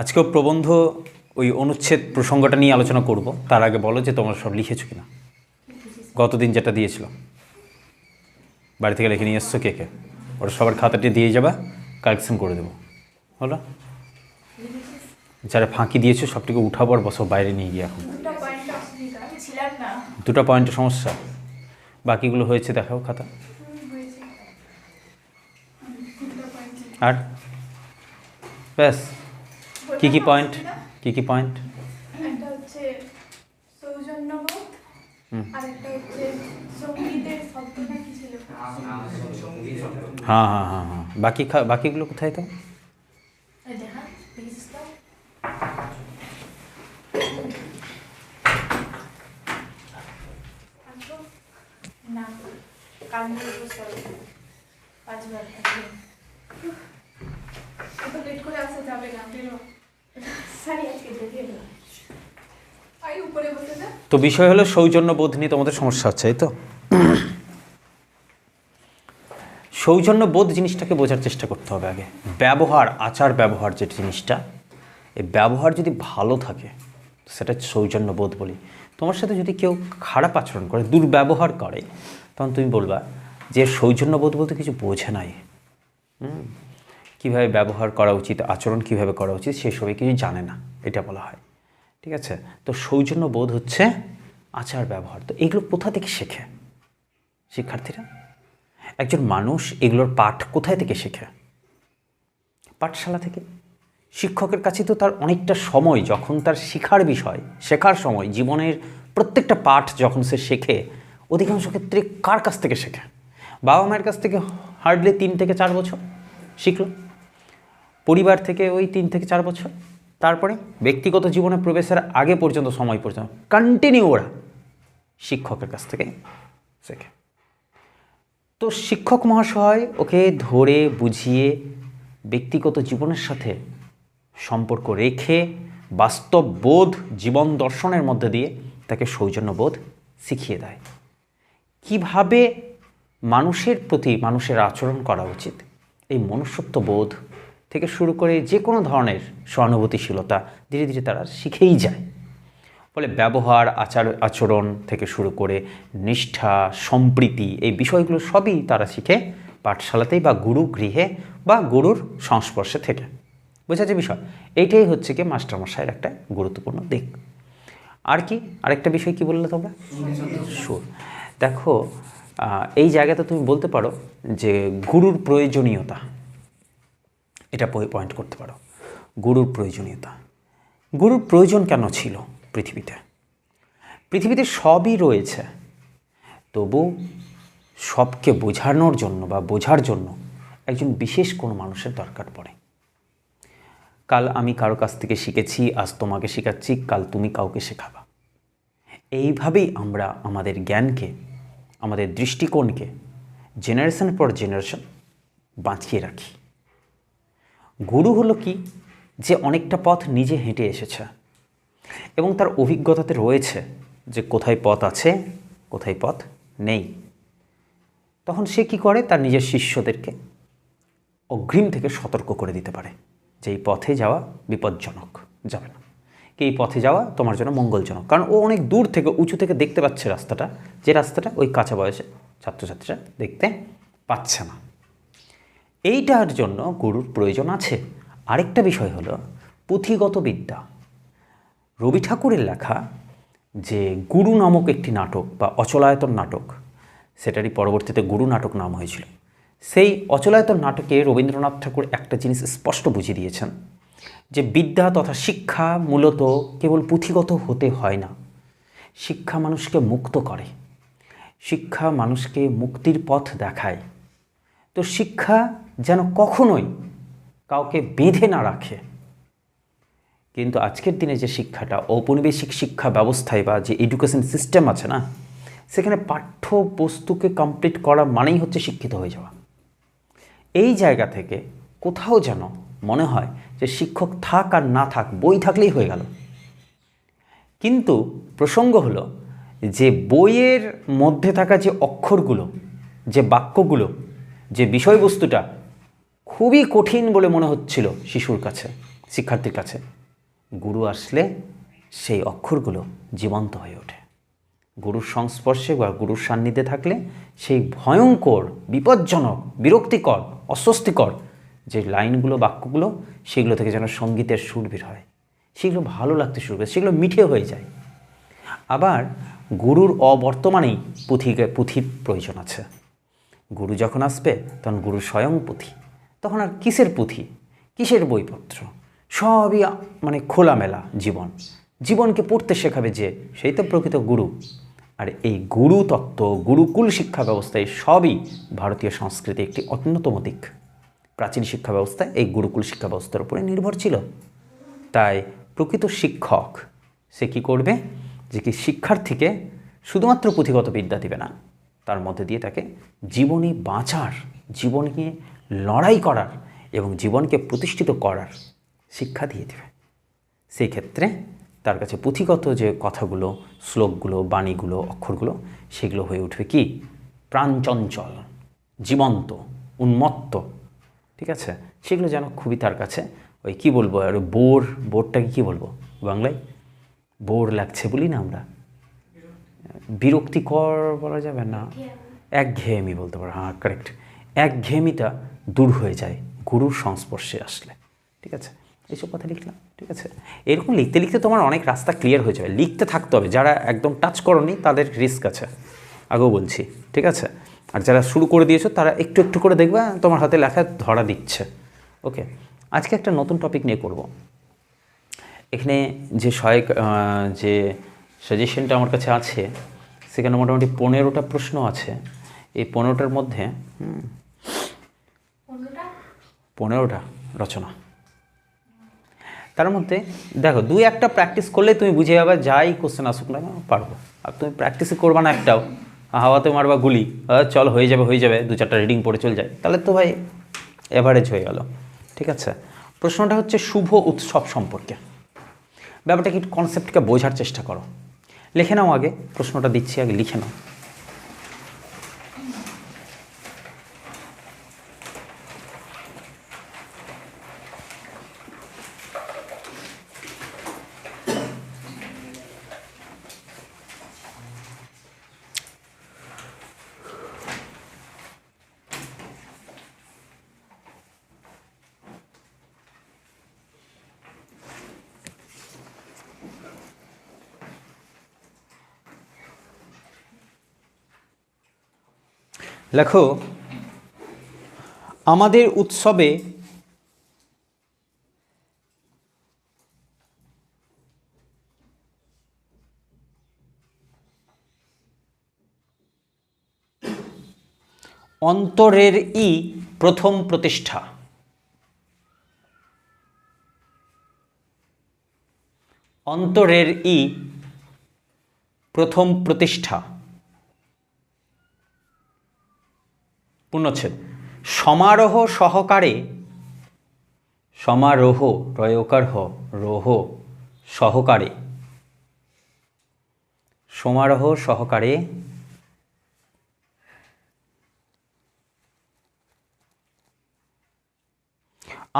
আজকেও প্রবন্ধ ওই অনুচ্ছেদ প্রসঙ্গটা নিয়ে আলোচনা করব। তার আগে বলো যে তোমরা সব লিখেছো কিনা, গতদিন যেটা দিয়েছিলাম বাড়ি থেকে লিখে নিয়ে এসছো কে কে, ওরা সবার খাতাটি দিয়ে যাবা, কালেকশন করে দেবো। হলো, যারা ফাঁকি দিয়েছো সবটিকে উঠাবো আর বসো বাইরে নিয়ে গিয়ে। এখন দুটো পয়েন্টের সমস্যা, বাকিগুলো হয়েছে দেখাও খাতা। আর ব্যাস, কি কি পয়েন্ট, কি কি পয়েন্ট? একটা হচ্ছে সৌজন্যবোধ, আর একটা হচ্ছে সঙ্গীতের শব্দটা কি ছিল? হ্যাঁ হ্যাঁ হ্যাঁ হ্যাঁ, বাকিগুলো কোথায় তো? এই দেখা লিখেছিস তো? না, কালমূল প্রস্তাব 5 বার একদিন। এত লেট করে আসা যাবে না, বেরো। সারি আজকে দিয়ে দিলাম। আই উপরে বসে যা। তো বিষয় হলো সৌজন্যবোধ নিয়ে তোমাদের সমস্যা হচ্ছে, এই তো। সৌজন্যবোধ জিনিসটাকে বোঝার চেষ্টা করতে হবে আগে। ব্যবহার, আচার ব্যবহার যে জিনিসটা, এই ব্যবহার যদি ভালো থাকে সেটা সৌজন্যবোধ বলি। তোমার সাথে যদি কেউ খারাপ আচরণ করে, দুর্ব্যবহার করে, তখন তুমি বলবা যে সৌজন্যবোধ বলতে কিছু বোঝে নাই। কীভাবে ব্যবহার করা উচিত, আচরণ কীভাবে করা উচিত সেসবই কিছু জানে না, এটা বলা হয়। ঠিক আছে? তো সৌজন্যবোধ হচ্ছে আচার ব্যবহার। তো এগুলো কোথা থেকে শেখে শিক্ষার্থীরা? একজন মানুষ এগুলোর পাঠ কোথায় থেকে শেখে? পাঠশালা থেকে। শিক্ষকের কাছে তো তার অনেকটা সময়, যখন তার শেখার বিষয়, শেখার সময়, জীবনের প্রত্যেকটা পাঠ যখন সে শেখে, অধিকাংশ ক্ষেত্রে কার কাছ থেকে শেখে? বাবা মায়ের কাছ থেকে হার্ডলি 3 থেকে 4 বছর শিখল, পরিবার থেকে ওই 3 থেকে 4 বছর, তারপরে ব্যক্তিগত জীবনে প্রবেশের আগে পর্যন্ত সময় পর্যন্ত কন্টিনিউ ওরা শিক্ষকের কাছ থেকে শেখে। তো শিক্ষক মহাশয় ওকে ধরে বুঝিয়ে ব্যক্তিগত জীবনের সাথে সম্পর্ক রেখে বাস্তব বোধ, জীবন দর্শনের মধ্যে দিয়ে তাকে সৌজন্যবোধ শিখিয়ে দেয়। কিভাবে মানুষের প্রতি মানুষের আচরণ করা উচিত, এই মনুষ্যত্ব বোধ থেকে শুরু করে যে কোনো ধরনের সহানুভূতিশীলতা ধীরে ধীরে তারা শিখেই যায়। ফলে ব্যবহার, আচরণ থেকে শুরু করে নিষ্ঠা, সম্প্রীতি, এই বিষয়গুলো সবই তারা শিখে পাঠশালাতেই বা গুরু গৃহে বা গুরুর সংস্পর্শে থেকে। বোঝা যে বিষয়, এইটাই হচ্ছে কি মাস্টারমশাইয়ের একটা গুরুত্বপূর্ণ দিক। আর কি আরেকটা বিষয় কি বললে তোমরা? সুর। দেখো, এই জায়গাতে তুমি বলতে পারো যে গুরুর প্রয়োজনীয়তা, এটা পয়েন্ট করতে পারো। গুরুর প্রয়োজনীয়তা, গুরুর প্রয়োজন কেন ছিল পৃথিবীতে? পৃথিবীতে সবই রয়েছে, তবু সবকে বোঝানোর জন্য বা বোঝার জন্য একজন বিশেষ কোনো মানুষের দরকার পড়ে। কাল আমি কারো কাছ থেকে শিখেছি, আজ তোমাকে শেখাচ্ছি, কাল তুমি কাউকে শেখাবা। এইভাবেই আমরা আমাদের জ্ঞানকে, আমাদের দৃষ্টিকোণকে জেনারেশন পর জেনারেশন বাঁচিয়ে রাখি। গুরু হলো কি, যে অনেকটা পথ নিজে হেঁটে এসেছে এবং তার অভিজ্ঞতাতে রয়েছে যে কোথায় পথ আছে, কোথায় পথ নেই। তখন সে কি করে, তার নিজের শিষ্যদেরকে অগ্রিম থেকে সতর্ক করে দিতে পারে যে এই পথে যাওয়া বিপজ্জনক, যাবে না, কি এই পথে যাওয়া তোমার জন্য মঙ্গলজনক। কারণ ও অনেক দূর থেকে, উঁচু থেকে দেখতে পাচ্ছে রাস্তাটা, যে রাস্তাটা ওই কাঁচা বয়সে ছাত্রছাত্রীরা দেখতে পাচ্ছে না। এইটার জন্য গুরুর প্রয়োজন আছে। আরেকটা বিষয় হলো পুঁথিগত বিদ্যা। রবি ঠাকুরের লেখা যে গুরু নামক একটি নাটক বা অচলায়তন নাটক, সেটারই পরবর্তীতে গুরু নাটক নাম হয়েছিল। সেই অচলায়তন নাটকে রবীন্দ্রনাথ ঠাকুর একটা জিনিস স্পষ্ট বুঝিয়ে দিয়েছেন যে বিদ্যা তথা শিক্ষা মূলত কেবল পুঁথিগত হতে হয় না। শিক্ষা মানুষকে মুক্ত করে, শিক্ষা মানুষকে মুক্তির পথ দেখায়। তো শিক্ষা যেন কখনোই কাউকে বেঁধে না রাখে। কিন্তু আজকের দিনে যে শিক্ষাটা, ঔপনিবেশিক শিক্ষা ব্যবস্থায় বা যে এডুকেশন সিস্টেম আছে না, সেখানে পাঠ্যবস্তুকে কমপ্লিট করা মানেই হচ্ছে শিক্ষিত হয়ে যাওয়া। এই জায়গা থেকে কোথাও যেন মনে হয় যে শিক্ষক থাক আর না থাক, বই থাকলেই হয়ে গেল। কিন্তু প্রসঙ্গ হলো যে বইয়ের মধ্যে থাকা যে অক্ষরগুলো, যে বাক্যগুলো, যে বিষয়বস্তুটা খুবই কঠিন বলে মনে হচ্ছিল শিশুর কাছে, শিক্ষার্থীর কাছে। গুরু আসলে সেই অক্ষরগুলো জীবন্ত হয়ে ওঠে। গুরুর সংস্পর্শে বা গুরুর সান্নিধ্যে থাকলে সেই ভয়ঙ্কর, বিপজ্জনক, বিরক্তিকর, অস্বস্তিকর যে লাইনগুলো, বাক্যগুলো, সেগুলো থেকে যেন সঙ্গীতের সুর বের হয়, সেগুলো ভালো লাগতে শুরু করে, সেগুলো মিঠে হয়ে যায়। আবার গুরুর অবর্তমানেই পুঁথির প্রয়োজন আছে। গুরু যখন আসবে তখন গুরু স্বয়ং পুঁথি, তখন আর কিসের পুঁথি, কিসের বইপত্র, সবই মানে খোলামেলা জীবন। জীবনকে পড়তে শেখাবে যে, সেই তো প্রকৃত গুরু। আর এই গুরু তত্ত্ব, গুরুকুল শিক্ষা ব্যবস্থায় সবই ভারতীয় সংস্কৃতির একটি অন্যতম দিক। প্রাচীন শিক্ষা ব্যবস্থা এই গুরুকুল শিক্ষা ব্যবস্থার উপরে নির্ভর ছিল। তাই প্রকৃত শিক্ষক সে কী করবে, যে কি শিক্ষার্থীকে শুধুমাত্র পুঁথিগত বিদ্যা দিবে না, তার মধ্যে দিয়ে তাকে জীবনে বাঁচার, জীবন নিয়ে লড়াই করার এবং জীবনকে প্রতিষ্ঠিত করার শিক্ষা দিয়ে দেবে। সেই ক্ষেত্রে তার কাছে পুঁথিগত যে কথাগুলো, শ্লোকগুলো, বাণীগুলো, অক্ষরগুলো, সেগুলো হয়ে উঠবে কি প্রাণচঞ্চল, জীবন্ত, উন্মত্ত। ঠিক আছে, সেগুলো যেন খুবই তার কাছে ওই কী বলবো, আর বোরটাকে কী বলবো বাংলায়, বোর লাগছে বলি না আমরা, বিরক্তিকর বলা যাবে না, একঘেয়েমি বলতে পারো, হ্যাঁ কারেক্ট, একঘেয়েমিটা দূর হয়ে যায় গুরুর সংস্পর্শে আসলে। ঠিক আছে, এইসব কথা লিখলাম। ঠিক আছে, এরকম লিখতে লিখতে তোমার অনেক রাস্তা ক্লিয়ার হয়ে যাবে। লিখতে থাকতে হবে, যারা একদম টাচ করনি তাদের রিস্ক আছে, আগেও বলছি। ঠিক আছে, আর যারা শুরু করে দিয়েছো তারা একটু একটু করে দেখবে তোমার হাতে লেখা ধরা দিচ্ছে। ওকে, আজকে একটা নতুন টপিক নিয়ে করব। এখানে যে যে সাজেশনটা আমার কাছে আছে, সেখানে মোটামুটি 15টা প্রশ্ন আছে। এই 15টার মধ্যে 15টা রচনা, তার মধ্যে দেখো 2-1টা প্র্যাকটিস করলে তুমি বুঝে যাবে, যাই কোশ্চেন আসুক না পারবো। আর তুমি প্র্যাকটিসই করবা না একটাও, হাওয়াতে মারবা গুলি, চল হয়ে যাবে 2-4টা রিডিং পড়ে চলে যায়, তাহলে তো ভাই এভারেজ হয়ে গেল। ঠিক আছে, প্রশ্নটা হচ্ছে শুভ উৎসব সম্পর্কে। ব্যাপারটা কি কনসেপ্টকে বোঝার চেষ্টা করো। লিখে নাও, আগে প্রশ্নটা দিচ্ছি, আগে লিখে নাও। লেখো, আমাদের উৎসবে অন্তরের প্রথম প্রতিষ্ঠা। অন্তরের প্রথম প্রতিষ্ঠা। পূর্ণচ্ছেদ। সমারোহ সহকারে, সমারোহ রয়কার রোহ সহকারে, সমারোহ সহকারে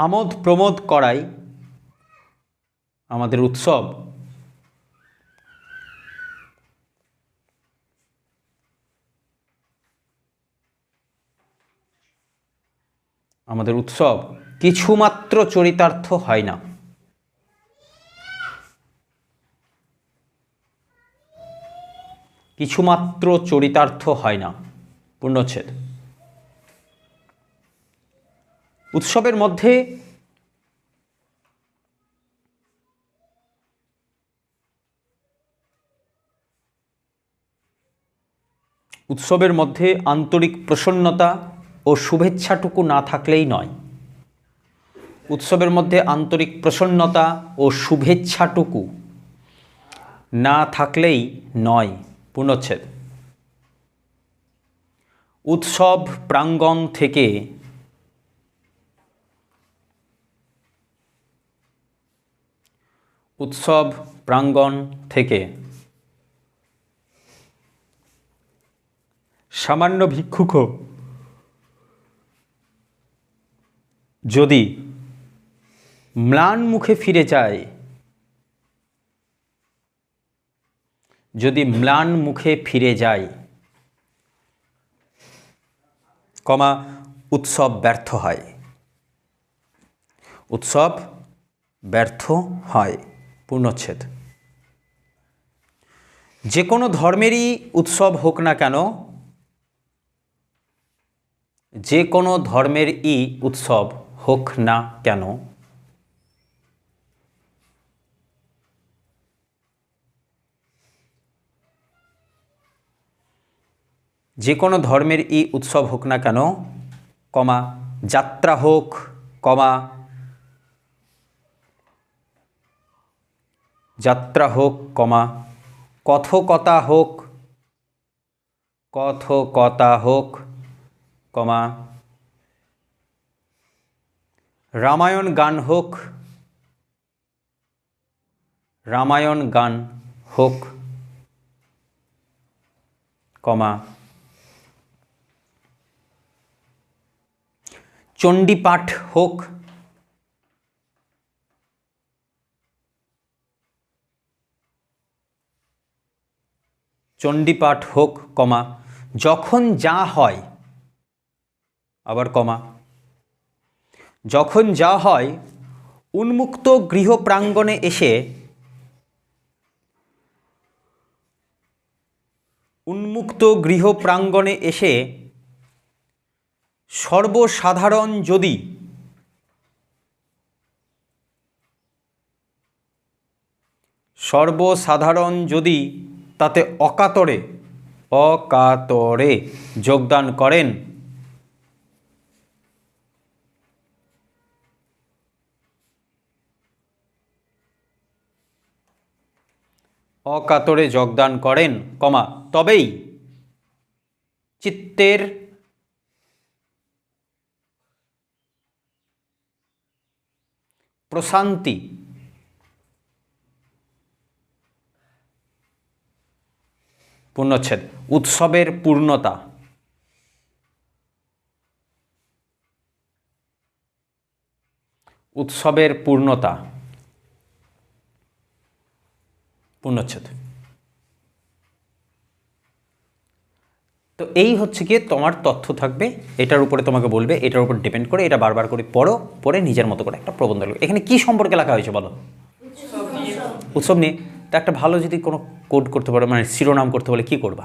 আমোদ প্রমোদ করাই আমাদের উৎসব। আমাদের উৎসব কিছুমাত্র চরিতার্থ হয় না। কিছুমাত্র চরিতার্থ হয় না। পূর্ণচ্ছেদ। উৎসবের মধ্যে আন্তরিক প্রসন্নতা ও শুভেচ্ছাটুকু না থাকলেই নয়। উৎসবের মধ্যে আন্তরিক প্রসন্নতা ও শুভেচ্ছাটুকু না থাকলেই নয়। পূর্ণচ্ছেদ। উৎসব প্রাঙ্গণ থেকে সামান্য ভিক্ষুকও যদি ম্লান মুখে ফিরে যায়, যদি ম্লান মুখে ফিরে যায়, কমা উৎসব ব্যর্থ হয়, উৎসব ব্যর্থ হয়, পূর্ণচ্ছেদ। যে কোনো ধর্মেরই উৎসব হোক না কেন, যে কোনো ধর্মেরই উৎসব হোক না কেন, যে কোনো ধর্মেরই উৎসব হোক না কেন, কমা যাত্রা হোক, কমা যাত্রা হোক, কমা কথকতা হোক, কথকতা হোক, কমা রামায়ণ গান হোক, রামায়ণ গান হোক, কমা চণ্ডীপাঠ হোক, চণ্ডীপাঠ হোক, কমা যখন যা হয়, আবার কমা যখন যা হয় উন্মুক্ত গৃহ প্রাঙ্গণে এসে, উন্মুক্ত গৃহ প্রাঙ্গণে এসে সর্বসাধারণ যদি, সর্বসাধারণ যদি তাতে অকাতরে, অকাতরে যোগদান করেন, অকাতরে যোগদান করেন, কমা তবেই চিত্তের প্রশান্তি, পূর্ণচ্ছেদ উৎসবের পূর্ণতা, উৎসবের পূর্ণতা, পূর্ণচ্ছেদ। তো এই হচ্ছে গিয়ে তোমার তথ্য থাকবে, এটার উপরে তোমাকে বলবে, এটার উপর ডিপেন্ড করে এটা বারবার করে পড়ো, পড়ে নিজের মতো করে একটা প্রবন্ধ লিখো। এখানে কি সম্পর্কে লেখা হয়েছে বলো? উৎসব নিয়ে। তা একটা ভালো যদি কোনো কোড করতে পারো, মানে শিরোনাম করতে বলে কি করবা?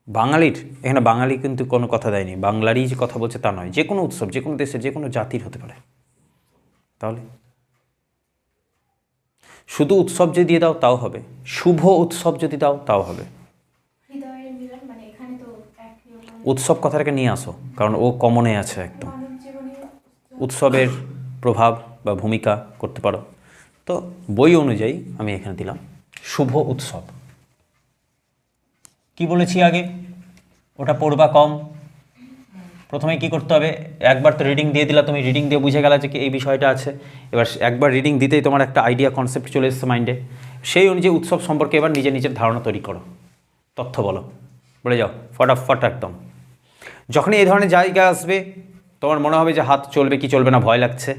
বাঙালির, এখানে বাঙালি কিন্তু কোনো কথা দেয়নি, বাংলারই যে কথা বলছে তা নয়, যে কোনো উৎসব, যে কোনো দেশের, যে কোনো জাতির হতে পারে। তাহলে শুধু উৎসব যদি দিয়ে দাও তাও হবে, শুভ উৎসব যদি দাও তাও হবে। হৃদয়ের মিলন, মানে এখানে তো একই রকম উৎসব কথাটাকে নিয়ে আসো, কারণ ও কমনে আছে একদম। মানব জীবনে উৎসবের প্রভাব বা ভূমিকা করতে পারো। তো বই অনুযায়ী আমি এখানে দিলাম শুভ উৎসব। কি বলেছি আগে? ওটা পড়বা কম। প্রথমে কি করতে হবে? একবার তো রিডিং দিয়ে দিলা, তুমি রিডিং দিয়ে বুঝে গেলা যে কি এই বিষয়টা আছে। এবার একবার রিডিং দিতেই তোমার একটা আইডিয়া, কনসেপ্ট চলে এসেছে মাইন্ডে। সেই অনুযায়ী উৎসব সম্পর্কে এবার নিজের নিজের ধারণা তৈরি করো, তথ্য বলো, বলে যাও ফটাফট একদম। যখনই এই ধরনের জায়গা আসবে, তোমার মনে হবে যে হাত চলবে কি চলবে না, ভয় লাগছে,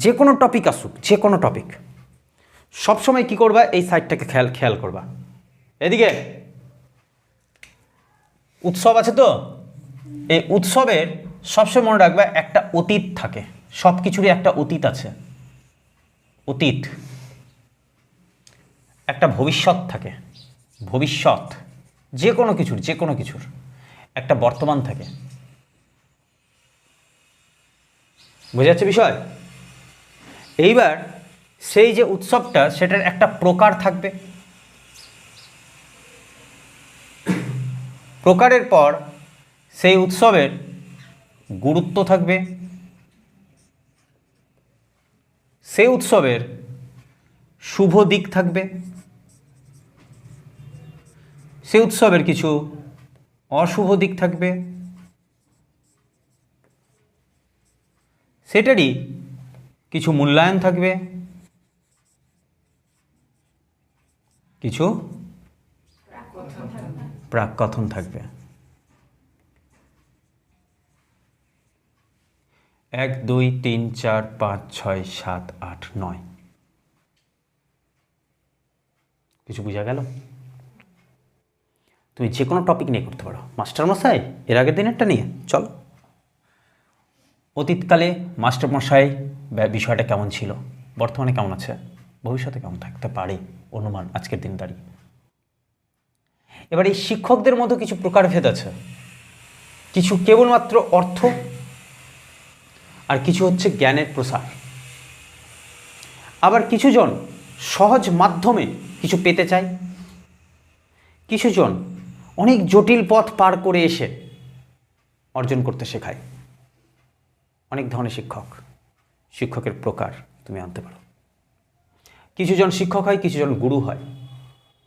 যে কোনো টপিক আসুক, যে কোনো টপিক, সবসময় কি করবা? এই সাইডটাকে খেয়াল করবা। এদিকে উৎসব আছে তো, এই উৎসবের সবসময় মনে রাখবে একটা অতীত থাকে, সব কিছুরই একটা অতীত আছে, অতীত। একটা ভবিষ্যৎ থাকে, ভবিষ্যৎ যে কোনো কিছুর, যে কোনো কিছুর একটা বর্তমান থাকে। বোঝা যাচ্ছে বিষয়? এইবার সেই যে উৎসবটা, সেটার একটা প্রকার থাকবে, প্রকারের পর সেই উৎসবের গুরুত্ব থাকবে, সেই উৎসবের শুভ দিক থাকবে, সেই উৎসবের কিছু অশুভ দিক থাকবে, সেটারই কিছু মূল্যায়ন থাকবে, কিছু প্রাককথন থাকবে। 1 2 3 4 5 6 7 8 9। কিছু বোঝা গেল? তুমি যে কোনো টপিক নিয়ে করতে পারো। মাস্টারমশাই এর আগের দিনেরটা নিয়ে চলো, অতীতকালে মাস্টারমশাই বিষয়টা কেমন ছিল, বর্তমানে কেমন আছে, ভবিষ্যতে কেমন থাকতে পারে, অনুমান আজকের দিন দাঁড়িয়ে। এবার এই শিক্ষকদের মধ্যে কিছু প্রকারভেদ আছে। কিছু কেবলমাত্র অর্থ, আর কিছু হচ্ছে জ্ঞানের প্রসার। আবার কিছুজন সহজ মাধ্যমে কিছু পেতে চায়, কিছুজন অনেক জটিল পথ পার করে এসে অর্জন করতে শেখায়। অনেক ধরনের শিক্ষকের প্রকার তুমি আনতে পারো। কিছুজন শিক্ষক হয়, কিছুজন গুরু হয়।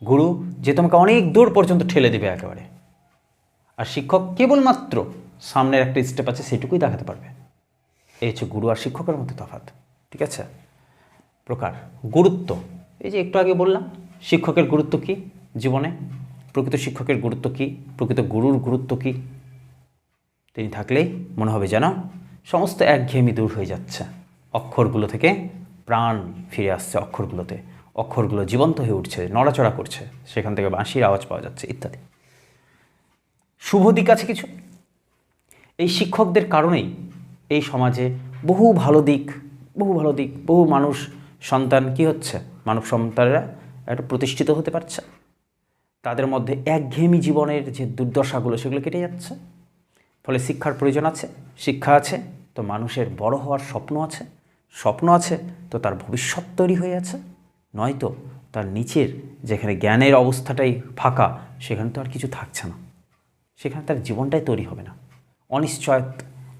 গুরু যে তোমাকে অনেক দূর পর্যন্ত ঠেলে দেবে একেবারে, আর শিক্ষক কেবলমাত্র সামনের একটা স্টেপ আছে সেটুকুই দেখাতে পারবে। এই হচ্ছে গুরু আর শিক্ষকের মধ্যে তফাৎ। ঠিক আছে? প্রকার, গুরুত্ব, এই যে একটু আগে বললাম শিক্ষকের গুরুত্ব কী জীবনে, প্রকৃত শিক্ষকের গুরুত্ব কী, প্রকৃত গুরুর গুরুত্ব কী। তিনি থাকলেই মনে হবে যেন সমস্ত একঘেয়েমি দূর হয়ে যাচ্ছে, অক্ষরগুলো থেকে প্রাণ ফিরে আসছে, অক্ষরগুলোতে অক্ষরগুলো জীবন্ত হয়ে উঠছে, নড়াচড়া করছে, সেখান থেকে বাঁশির আওয়াজ পাওয়া যাচ্ছে ইত্যাদি। শুভ দিক আছে কিছু। এই শিক্ষকদের কারণেই এই সমাজে বহু ভালো দিক, বহু মানুষ সন্তান কি হচ্ছে, মানব সন্তানেরা একটু প্রতিষ্ঠিত হতে পারছে। তাদের মধ্যে একঘেয়েমি জীবনের যে দুর্দশাগুলো সেগুলো কেটে যাচ্ছে। ফলে শিক্ষার প্রয়োজন আছে, শিক্ষা আছে তো মানুষের বড় হওয়ার স্বপ্ন আছে তো তার ভবিষ্যৎ তৈরি হয়ে আছে, নয়তো তার নিচের যেখানে জ্ঞানের অবস্থাটাই ফাঁকা সেখানে তো আর কিছু থাকছে না, সেখানে তার জীবনটাই তৈরি হবে না,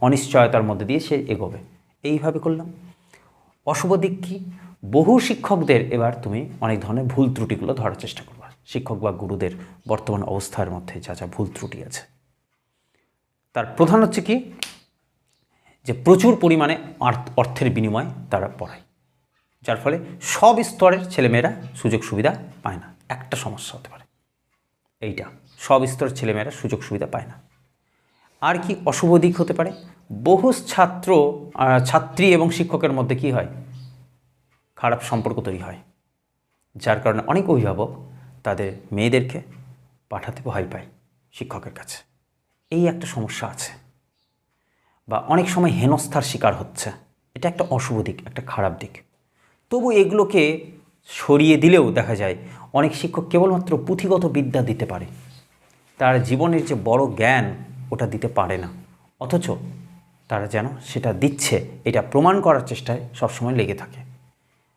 অনিশ্চয়তার মধ্যে দিয়ে সে এগোবে। এইভাবে করলাম। অশুভ দিক কী? বহু শিক্ষকদের এবার তুমি অনেক ধরনের ভুল ত্রুটিগুলো ধরার চেষ্টা করবা, শিক্ষক বা গুরুদের বর্তমান অবস্থার মধ্যে যা যা ভুল ত্রুটি আছে। তার প্রধান হচ্ছে কি, যে প্রচুর পরিমাণে অর্থের বিনিময়ে তারা পড়ায়, যার ফলে সব স্তরের ছেলেমেয়েরা সুযোগ সুবিধা পায় না। একটা সমস্যা হতে পারে এইটা, সব স্তরের ছেলেমেয়েরা সুযোগ সুবিধা পায় না। আর কি অশুভ দিক হতে পারে? বহু ছাত্রী এবং শিক্ষকের মধ্যে কি হয়, খারাপ সম্পর্ক তৈরি হয়, যার কারণে অনেক অভিভাবক তাদের মেয়েদেরকে পাঠাতে ভয় পায় শিক্ষকের কাছে। এই একটা সমস্যা আছে। বা অনেক সময় হেনস্থার শিকার হচ্ছে, এটা একটা অশুভ দিক, একটা খারাপ দিক। তবু এগুলোকে সরিয়ে দিলেও দেখা যায় অনেক শিক্ষক কেবলমাত্র পুঁথিগত বিদ্যা দিতে পারে, তার জীবনের যে বড় জ্ঞান ওটা দিতে পারে না, অথচ তারা যেন সেটা দিচ্ছে এটা প্রমাণ করার চেষ্টায় সবসময় লেগে থাকে।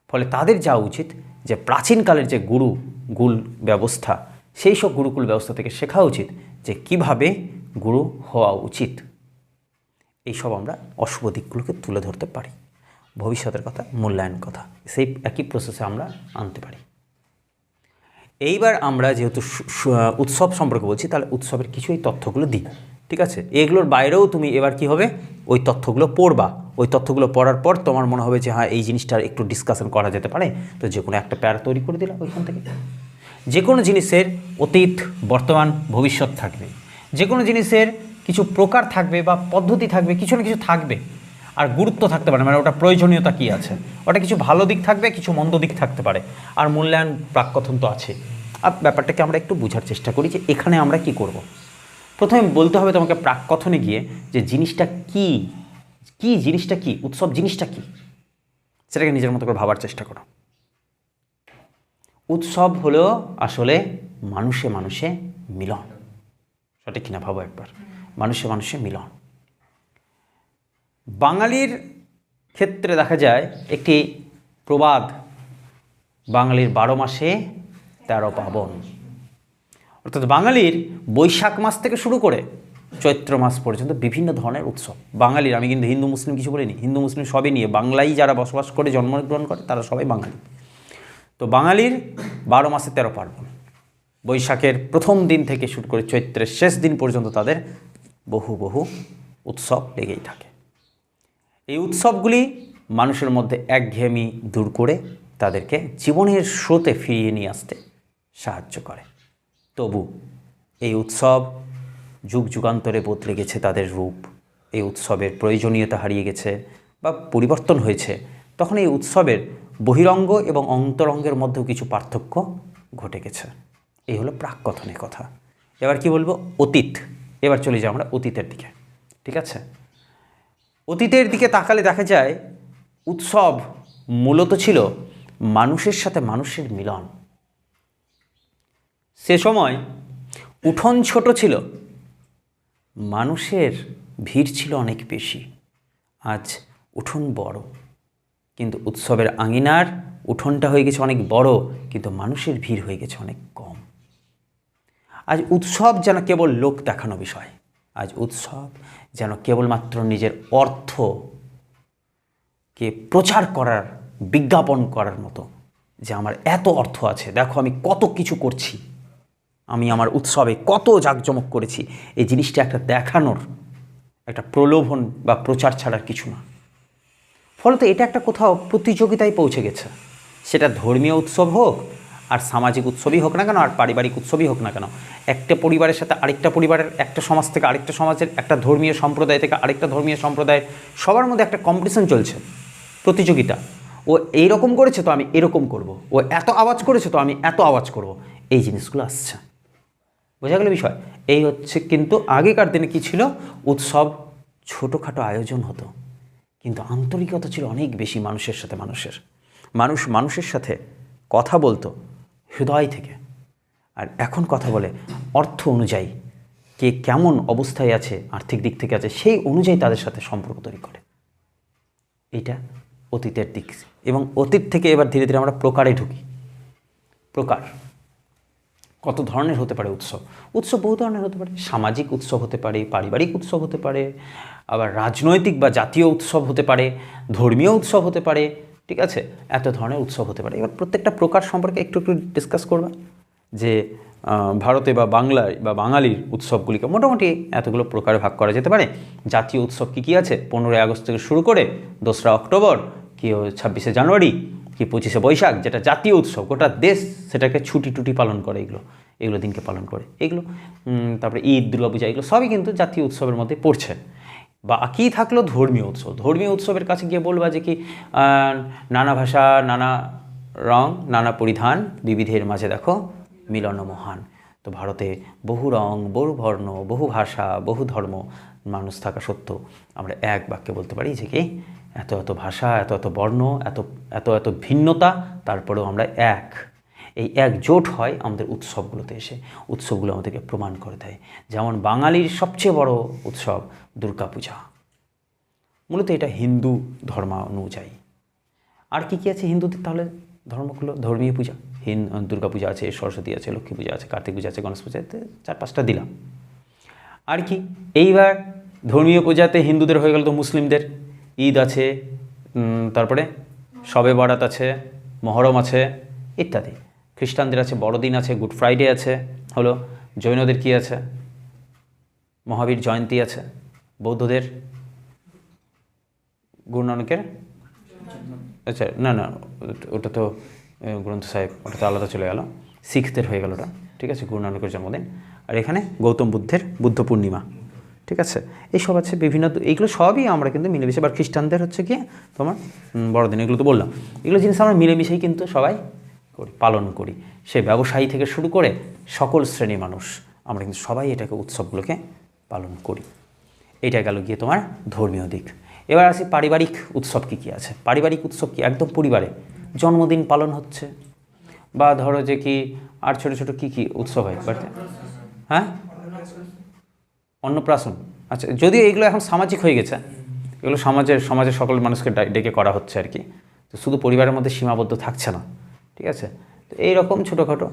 ফলে তাদের যাওয়া উচিত যে প্রাচীনকালের যে গুরুকুল ব্যবস্থা, সেই সব গুরুকুল ব্যবস্থা থেকে শেখা উচিত যে কিভাবে গুরু হওয়া উচিত। এইসব আমরা অশুভ দিকগুলোকে তুলে ধরতে পারি, ভবিষ্যতের কথা, মূল্যায়ন কথা, সেই একই প্রসেসে আমরা আনতে পারি। এইবার আমরা যেহেতু উৎসব সম্পর্কে বলছি, তাহলে উৎসবের কিছু এই তথ্যগুলো দিই। ঠিক আছে? এগুলোর বাইরেও তুমি এবার কি হবে, ওই তথ্যগুলো পড়বা। ওই তথ্যগুলো পড়ার পর তোমার মনে হবে যে হ্যাঁ এই জিনিসটার একটু ডিসকাশন করা যেতে পারে, তো যে কোনো একটা প্যারা তৈরি করে দিলাম ওইখান থেকে। যে কোনো জিনিসের অতীত, বর্তমান, ভবিষ্যৎ থাকবে। যে কোনো জিনিসের কিছু প্রকার থাকবে বা পদ্ধতি থাকবে, কিছু না কিছু থাকবে। আর গুরুত্ব থাকতে পারে, মানে ওটা প্রয়োজনীয়তা কী আছে, ওটা কিছু ভালো দিক থাকবে, কিছু মন্দ দিক থাকতে পারে। আর মূল্যায়ন, প্রাককথন তো আছে। আর ব্যাপারটাকে আমরা একটু বোঝার চেষ্টা করি যে এখানে আমরা কি করব। প্রথমে বলতে হবে তোমাকে প্রাককথনে গিয়ে যে জিনিসটা কি, জিনিসটা কি, উৎসব জিনিসটা কি, সেটাকে নিজের মতো করে ভাবার চেষ্টা করো। উৎসব হলো আসলে মানুষে মানুষে মিলন। সঠিক কিনা ভাবো একবার, মানুষে মানুষে মিলন। বাঙালির ক্ষেত্রে দেখা যায় একটি প্রবাদ, বাঙালির 12 মাসে 13 পার্বণ। অর্থাৎ বাঙালির বৈশাখ মাস থেকে শুরু করে চৈত্র মাস পর্যন্ত বিভিন্ন ধরনের উৎসব। বাঙালির, আমি কিন্তু হিন্দু মুসলিম কিছু বলিনি, হিন্দু মুসলিম সবই নিয়ে, বাংলায় যারা বসবাস করে জন্মগ্রহণ করে তারা সবাই বাঙালি। তো বাঙালির 12 মাসে 13 পার্বণ। বৈশাখের প্রথম দিন থেকে শুরু করে চৈত্রের শেষ দিন পর্যন্ত তাদের বহু উৎসব লেগেই থাকে। এই উৎসবগুলি মানুষের মধ্যে একঘেয়েমি দূর করে তাদেরকে জীবনের স্রোতে ফিরিয়ে নিয়ে আসতে সাহায্য করে। তবু এই উৎসব যুগ যুগান্তরে বদলে গেছে তাদের রূপ এই উৎসবের প্রয়োজনীয়তা হারিয়ে গেছে বা পরিবর্তন হয়েছে, তখন এই উৎসবের বহিরঙ্গ এবং অন্তরঙ্গের মধ্যেও কিছু পার্থক্য ঘটে গেছে। এই হলো প্রাক্কথনের কথা। এবার কি বলবো? অতীত। এবার চলে যাই আমরা অতীতের দিকে। ঠিক আছে, অতীতের দিকে তাকালে দেখা যায় উৎসব মূলত ছিল মানুষের সাথে মানুষের মিলন। সে সময় উঠোন ছোট ছিল, মানুষের ভিড় ছিল অনেক বেশি। আজ উঠোন বড়, কিন্তু উৎসবের আঙিনার উঠোনটা হয়ে গেছে অনেক বড়, কিন্তু মানুষের ভিড় হয়ে গেছে অনেক কম। আজ উৎসব যেন কেবল লোক দেখানো বিষয়। আজ উৎসব যেন কেবলমাত্র নিজের অর্থকে প্রচার করার, বিজ্ঞাপন করার মতো, যে আমার এত অর্থ আছে, দেখো আমি কত কিছু করছি, আমি আমার উৎসবে কত জাঁকজমক করেছি। এই জিনিসটা একটা দেখানোর, একটা প্রলোভন বা প্রচার ছাড়ার কিছু না। ফলত এটা একটা কোথাও প্রতিযোগিতায় পৌঁছে গেছে। সেটা ধর্মীয় উৎসব হোক, আর সামাজিক উৎসবই হোক না কেন, আর পারিবারিক উৎসবই হোক না কেন, একটা পরিবারের সাথে আরেকটা পরিবারের, একটা সমাজ থেকে আরেকটা সমাজের, একটা ধর্মীয় সম্প্রদায় থেকে আরেকটা ধর্মীয় সম্প্রদায়ের, সবার মধ্যে একটা কম্পিটিশন চলছে, প্রতিযোগিতা। ও এইরকম করেছে তো আমি এরকম করব, ও এত আওয়াজ করেছে তো আমি এত আওয়াজ করব, এই জিনিসগুলো আসছে। বোঝা গেল বিষয়? এই হচ্ছে। কিন্তু আগেকার দিনে কি ছিল? উৎসব ছোটোখাটো আয়োজন হতো, কিন্তু আন্তরিকতা ছিল অনেক বেশি মানুষের সাথে মানুষের। মানুষ মানুষের সাথে কথা বলতো হৃদয় থেকে। আর এখন কথা বলে অর্থ অনুযায়ী, কে কেমন অবস্থায় আছে, আর্থিক দিক থেকে আছে, সেই অনুযায়ী তাদের সাথে সম্পর্ক তৈরি করে। এটা অতীতের দিক। এবং অতীত থেকে এবার ধীরে ধীরে আমরা প্রকারে ঢুকি। প্রকার কত ধরনের হতে পারে উৎসব? উৎসব বহু ধরনের হতে পারে। সামাজিক উৎসব হতে পারে, পারিবারিক উৎসব হতে পারে, আবার রাজনৈতিক বা জাতীয় উৎসব হতে পারে, ধর্মীয় উৎসব হতে পারে। ঠিক আছে, এত ধরনের উৎসব হতে পারে। এবার প্রত্যেকটা প্রকার সম্পর্কে একটু একটু ডিসকাস করবা, যে ভারতে বা বাংলায় বা বাঙালির উৎসবগুলিকে মোটামুটি এতগুলো প্রকারে ভাগ করা যেতে পারে। জাতীয় উৎসব কী কী আছে? 15ই আগস্ট থেকে শুরু করে 2রা অক্টোবর, কি 26শে জানুয়ারি, কি 25শে বৈশাখ, যেটা জাতীয় উৎসব, গোটা দেশ সেটাকে ছুটি টুটি পালন করে, এগুলো দিনকে পালন করে এগুলো। তারপরে ঈদ, দুর্গাপূজা, এগুলো সবই কিন্তু জাতীয় উৎসবের মধ্যে পড়ছে। বাকি থাকলো ধর্মীয় উৎসব। ধর্মীয় উৎসবের কাছে গিয়ে বলবা যে কি নানা ভাষা, নানা রং, নানা পরিধান, বিবিধের মাঝে দেখো মিলন মহান। তো ভারতে বহু রং, বহু বর্ণ, বহু ভাষা, বহু ধর্ম মানুষ থাকা সত্ত্বেও আমরা এক বাক্যে বলতে পারি যে কি এত এত ভাষা, এত এত বর্ণ, এত এত এত ভিন্নতা, তারপরেও আমরা এক। এই একজোট হয় আমাদের উৎসবগুলোতে এসে। উৎসবগুলো আমাদেরকে প্রমাণ করে দেয়। যেমন বাঙালির সবচেয়ে বড় উৎসব দুর্গাপূজা। মূলত এটা হিন্দু ধর্মানুযায়ী। আর কি কি আছে হিন্দুদের তাহলে ধর্মগুলো? ধর্মীয় পূজা, দুর্গাপূজা আছে, সরস্বতী আছে, লক্ষ্মী পূজা আছে, কার্তিক পূজা আছে, গণেশ পূজা আছে, 4-5টা দিলাম। আর কি? এইবার ধর্মীয় পূজাতে হিন্দুদের হয়ে গেল তো মুসলিমদের ঈদ আছে, তারপরে শবে বরাত আছে, মহরম আছে ইত্যাদি। খ্রিস্টানদের আছে বড়দিন আছে, গুড ফ্রাইডে আছে, হলো। জৈনদের কি আছে? মহাবীর জয়ন্তী আছে। বৌদ্ধদের গুরু নানকের, আচ্ছা না না ওটা তো গ্রন্থ সাহেব, ওটা তো আলাদা চলে গেল। শিখদের হয়ে গেল ওটা, ঠিক আছে, গুরু নানকের জন্মদিন। আর এখানে গৌতম বুদ্ধের বুদ্ধ পূর্ণিমা, ঠিক আছে, এইসব আছে বিভিন্ন। এইগুলো সবই আমরা কিন্তু মিলেমিশে। আবার খ্রিস্টানদের হচ্ছে কি তোমার বড়দিন, এগুলো তো বললাম। এগুলো জিনিস আমরা মিলেমিশেই কিন্তু সবাই করি, পালন করি। সে ব্যবসায়ী থেকে শুরু করে সকল শ্রেণীর মানুষ আমরা কিন্তু সবাই এটাকে, উৎসবগুলোকে পালন করি। এটা গেল গিয়ে তোমার ধর্মীয় দিক। এবার আসি পারিবারিক উৎসব কী কী আছে। পারিবারিক উৎসব কি? একদম পরিবারে জন্মদিন পালন হচ্ছে, বা ধরো যে কি আর ছোটো ছোটো কী কী উৎসব হয় বাড়িতে? হ্যাঁ, অন্নপ্রাশন। আচ্ছা, যদিও এইগুলো এখন সামাজিক হয়ে গেছে, এগুলো সমাজের সকল মানুষকে ডেকে করা হচ্ছে আর কি। তো শুধু পরিবারের মধ্যে সীমাবদ্ধ থাকছে না, ঠিক আছে। তো এইরকম ছোটোখাটো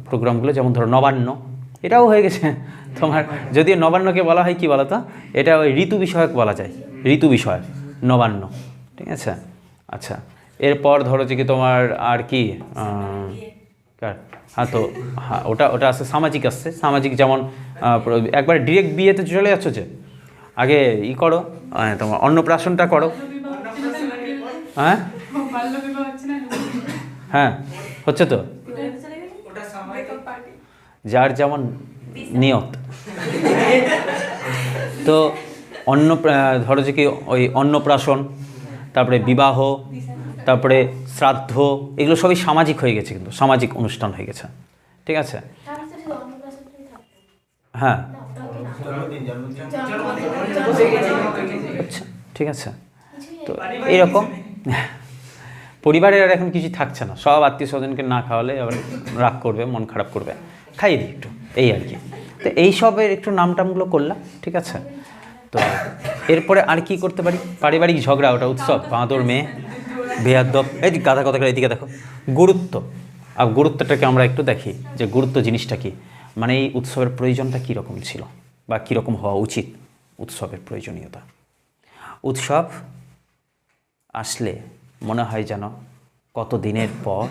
প্রোগ্রামগুলো, যেমন ধরো নবান্ন, এটাও হয়ে গেছে তোমার। যদিও নবান্নকে বলা হয় কি বলো তো, এটা ওই ঋতু বিষয়ক বলা যায়, ঋতু বিষয়ক নবান্ন, ঠিক আছে। আচ্ছা, এরপর ধরো যে কি তোমার আর কি, হ্যাঁ, তো হ্যাঁ ওটা আসছে সামাজিক, আসছে সামাজিক। যেমন একবার ডিরেক্ট বিয়েতে চলে যাচ্ছ, যে আগে ই করো, তোমার অন্নপ্রাশনটা করো। হ্যাঁ হ্যাঁ, হচ্ছে তো, যার যেমন নিয়ত। তো ধরো যে কি ওই অন্নপ্রাশন, তারপরে বিবাহ, তারপরে শ্রাদ্ধ, এগুলো সবই সামাজিক হয়ে গেছে, কিন্তু সামাজিক অনুষ্ঠান হয়ে গেছে। ঠিক আছে, তার ভিতরে শুধু অন্নপ্রাশনটাই থাকতো। হ্যাঁ, না, ওটাও কি না? আচ্ছা, ঠিক আছে। কিছুই তো এইরকম পরিবারের আর এখন কিছু থাকছে না, সব আত্মীয় স্বজনকে না খাওয়ালে আবার রাগ করবে, মন খারাপ করবে, খাইয়ে দিই একটু, এই আর কি। তো এইসবের একটু নাম টামগুলো করলাম, ঠিক আছে। তো এরপরে আর কি করতে পারি? পারিবারিক ঝগড়া, ওটা উৎসব, বাঁদর মেয়ে, বেয়াদ্দপ, এই যে গাধা কথা, এদিকে দেখো। গুরুত্ব, আর গুরুত্বটাকে আমরা একটু দেখি যে গুরুত্ব জিনিসটা কি, মানে এই উৎসবের প্রয়োজনটা কীরকম ছিল বা কীরকম হওয়া উচিত উৎসবের প্রয়োজনীয়তা। উৎসব আসলে মনে হয় যেন কত দিনের পর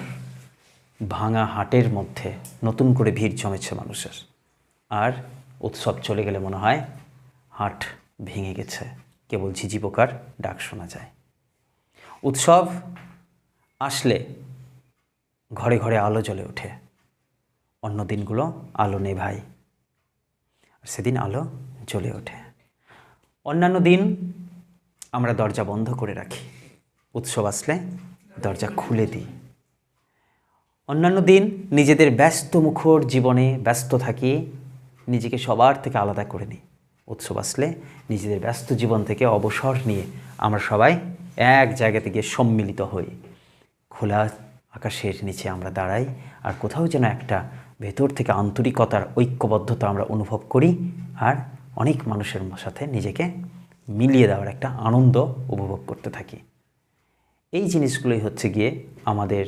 ভাঙা হাটের মধ্যে নতুন করে ভিড় জমেছে মানুষের, আর উৎসব চলে গেলে মনে হয় হাট ভেঙে গেছে, কেবল ঝিঝি পোকার ডাক শোনা যায়। উৎসব আসলে ঘরে ঘরে আলো জ্বলে ওঠে, অন্য দিনগুলো আলো নেভায়, আর সেদিন আলো জ্বলে ওঠে। অন্যান্য দিন আমরা দরজা বন্ধ করে রাখি, উৎসব আসলে দরজা খুলে দিই। অন্যান্য দিন নিজেদের ব্যস্ত মুখর জীবনে ব্যস্ত থাকি, নিজেকে সবার থেকে আলাদা করে নিই। উৎসব আসলে নিজেদের ব্যস্ত জীবন থেকে অবসর নিয়ে আমরা সবাই এক জায়গাতে গিয়ে সম্মিলিত হই, খোলা আকাশের নিচে আমরা দাঁড়াই, আর কোথাও যেন একটা ভেতর থেকে আন্তরিকতার ঐক্যবদ্ধতা আমরা অনুভব করি, আর অনেক মানুষের সাথে নিজেকে মিলিয়ে দেওয়ার একটা আনন্দ উপভোগ করতে থাকি। এই জিনিসগুলোই হচ্ছে গিয়ে আমাদের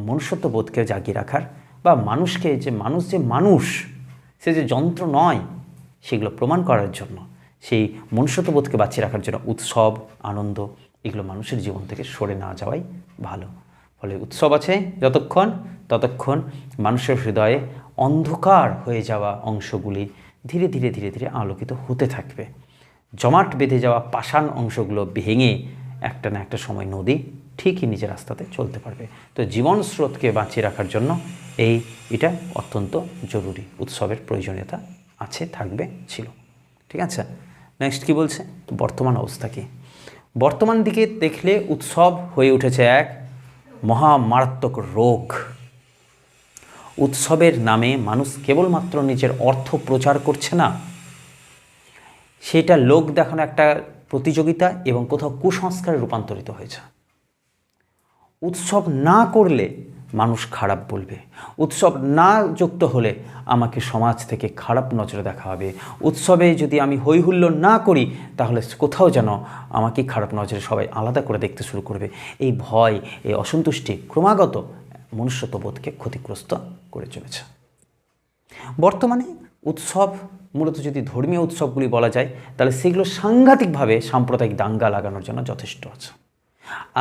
মনুষ্যত্ববোধকে জাগিয়ে রাখার, বা মানুষকে যে মানুষ সে যে যন্ত্র নয় সেগুলো প্রমাণ করার জন্য, সেই মনুষ্যত্ববোধকে বাঁচিয়ে রাখার জন্য উৎসব, আনন্দ, এগুলো মানুষের জীবন থেকে সরে না যাওয়াই ভালো। ফলে উৎসব আছে যতক্ষণ, ততক্ষণ মানুষের হৃদয়ে অন্ধকার হয়ে যাওয়া অংশগুলি ধীরে ধীরে ধীরে ধীরে আলোকিত হতে থাকবে। জমাট বেঁধে যাওয়া পাষাণ অংশগুলো ভেঙে একটা না একটা সময় নদী ঠিকই নিজের রাস্তাতে চলতে পারবে। তো জীবন স্রোতকে বাঁচিয়ে রাখার জন্য এটা অত্যন্ত জরুরি, উৎসবের প্রয়োজনীয়তা আছে, থাকবে, ছিল। ঠিক আছে, নেক্সট কি বলছে? বর্তমান অবস্থা কি? বর্তমান দিকে দেখলে উৎসব হয়ে উঠেছে এক মহামারাত্মক রোগ। উৎসবের নামে মানুষ কেবলমাত্র নিজের অর্থ প্রচার করছে না, সেটা লোক দেখানো একটা প্রতিযোগিতা এবং কোথাও কুসংস্কারে রূপান্তরিত হয়েছে। উৎসব না করলে মানুষ খারাপ বলবে, উৎসব না যুক্ত হলে আমাকে সমাজ থেকে খারাপ নজরে দেখা হবে, উৎসবে যদি আমি হই হুল্লোড় না করি তাহলে কোথাও যেন আমাকে খারাপ নজরে সবাই আলাদা করে দেখতে শুরু করবে। এই ভয়, এই অসন্তুষ্টি ক্রমাগত মনুষ্যত্ববোধকে ক্ষতিগ্রস্ত করে চলেছে। বর্তমানে উৎসব মূলত যদি ধর্মীয় উৎসবগুলি বলা যায় তাহলে সেগুলো সাংঘাতিকভাবে সাম্প্রদায়িক দাঙ্গা লাগানোর জন্য যথেষ্ট আছে।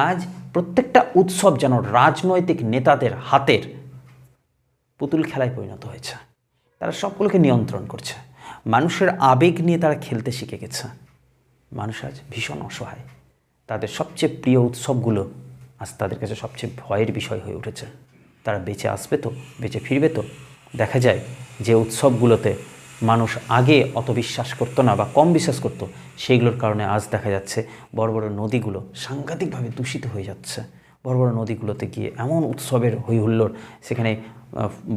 আজ প্রত্যেকটা উৎসব যেন রাজনৈতিক নেতাদের হাতের পুতুল খেলায় পরিণত হয়েছে। তারা সবগুলোকে নিয়ন্ত্রণ করছে, মানুষের আবেগ নিয়ে তারা খেলতে শিখে গেছে। মানুষ আজ ভীষণ অসহায়, তাদের সবচেয়ে প্রিয় উৎসবগুলো আজ তাদের কাছে সবচেয়ে ভয়ের বিষয় হয়ে উঠেছে। তারা বেঁচে আসবে তো, বেঁচে ফিরবে তো? দেখা যায় যে উৎসবগুলোতে মানুষ আগে অত বিশ্বাস করতো না বা কম বিশ্বাস করতো, সেইগুলোর কারণে আজ দেখা যাচ্ছে বড় বড় নদীগুলো সাংঘাতিকভাবে দূষিত হয়ে যাচ্ছে। বড় বড় নদীগুলোতে গিয়ে এমন উৎসবের হই হুল্লোড়, সেখানে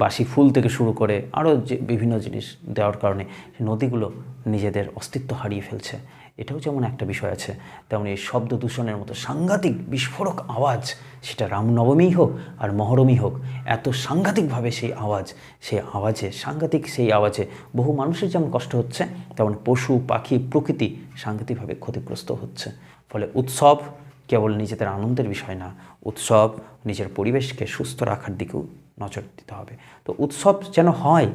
বাসি ফুল থেকে শুরু করে আরও যে বিভিন্ন জিনিস দেওয়ার কারণে নদীগুলো নিজেদের অস্তিত্ব হারিয়ে ফেলছে। এটাও যেমন একটা বিষয় আছে, তেমনি এই শব্দ দূষণের মতো সাংঘাতিক বিস্ফোরক আওয়াজ, সেটা রামনবমী হোক আর মহরমই হোক, এত সাংঘাতিকভাবে সেই আওয়াজে বহু মানুষের যেমন কষ্ট হচ্ছে, তেমন পশু পাখি প্রকৃতি সাংঘাতিকভাবে ক্ষতিগ্রস্ত হচ্ছে। ফলে উৎসব কেবল নিজেদের আনন্দের বিষয় না, উৎসব নিজের পরিবেশকে সুস্থ রাখার দিকেও নজর দিতে হবে। তো উৎসব যেন হয়